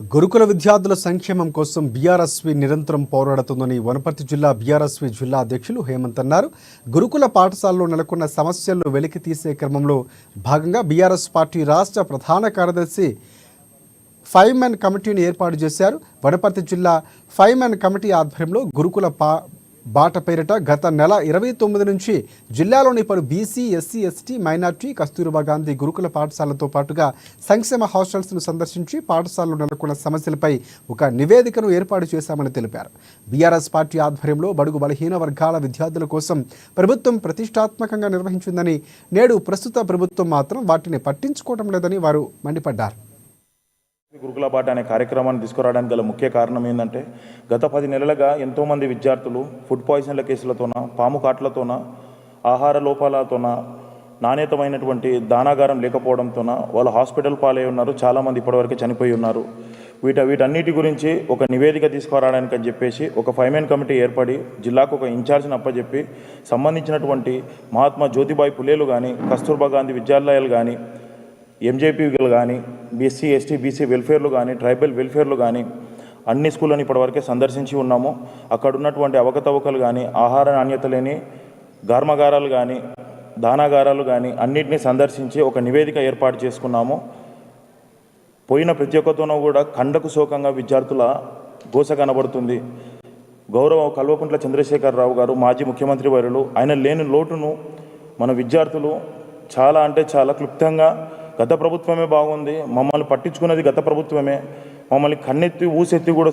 గురుకుల విద్యార్థుల సంక్షేమం కోసం బీఆర్ఎస్వి నిరంతరం పోరాడుతుందని వనపర్తి జిల్లా బీఆర్ఎస్వి జిల్లా అధ్యక్షులు హేమంత్ అన్నారు. గురుకుల పాఠశాలలో నెలకొన్న సమస్యలను వెలికి తీసే క్రమంలో భాగంగా బీఆర్ఎస్ పార్టీ రాష్ట్ర ప్రధాన కార్యదర్శి 5 మెన్ కమిటీని ఏర్పాటు చేశారు. వనపర్తి జిల్లా 5 మెన్ కమిటీ ఆధ్వర్యంలో గురుకుల బాట పేరిట గత నెల 29 నుంచి జిల్లాలోని పలు BC, SC, ST, minority, Kasturba Gandhi గురుకుల పాఠశాలతో పాటుగా సంక్షేమ హాస్టల్స్ను సందర్శించి పాఠశాలలో నెలకొన్న సమస్యలపై ఒక నివేదికను ఏర్పాటు చేశామని తెలిపారు. బీఆర్ఎస్ పార్టీ ఆధ్వర్యంలో బడుగు బలహీన వర్గాల విద్యార్థుల కోసం ప్రభుత్వం ప్రతిష్టాత్మకంగా నిర్వహించిందని, నేడు ప్రస్తుత ప్రభుత్వం మాత్రం వాటిని పట్టించుకోవడం లేదని వారు మండిపడ్డారు. గురుకుల బాట అనే కార్యక్రమాన్ని తీసుకురావడానికి గల ముఖ్య కారణం ఏంటంటే, గత 10 నెలలుగా ఎంతోమంది విద్యార్థులు ఫుడ్ పాయిజన్ల కేసులతోన, పాము కాట్లతోన, ఆహార లోపాలతోన, నాణ్యతమైనటువంటి దానాగారం లేకపోవడంతోన వాళ్ళు హాస్పిటల్ పాలై ఉన్నారు. చాలామంది ఇప్పటివరకు చనిపోయి ఉన్నారు. వీటన్నిటి గురించి ఒక నివేదిక తీసుకురావడానికి అని చెప్పేసి ఒక 5 మెన్ కమిటీ ఏర్పడి జిల్లాకు ఒక ఇన్ఛార్జ్ని అప్పచెప్పి సంబంధించినటువంటి మహాత్మా జ్యోతిబాయి పులేలు కానీ, కస్తూర్బా గాంధీ విద్యాలయాలు కానీ, ఎంజేపీలు కానీ, బీసీ, ఎస్టీ, బీసీ వెల్ఫేర్లు కానీ, ట్రైబల్ వెల్ఫేర్లు కానీ అన్ని స్కూళ్ళని ఇప్పటివరకే సందర్శించి ఉన్నాము. అక్కడ ఉన్నటువంటి అవకతవకలు కానీ, ఆహార నాణ్యత లేని గార్మగారాలు కానీ, దానాగారాలు కానీ అన్నిటినీ సందర్శించి ఒక నివేదిక ఏర్పాటు చేసుకున్నాము. పోయిన ప్రతి ఒక్కతోనూ కూడా కండకు శోకంగా విద్యార్థుల గోస కనబడుతుంది. గౌరవ కల్వకుంట్ల చంద్రశేఖరరావు గారు, మాజీ ముఖ్యమంత్రి వర్యులు, ఆయన లేని లోటును మన విద్యార్థులు చాలా అంటే చాలా క్లుప్తంగా గత ప్రభుత్వమే బాగుంది, మమ్మల్ని పట్టించుకున్నది గత ప్రభుత్వమే, మమ్మల్ని కన్నెత్తి ఊసెత్తి కూడా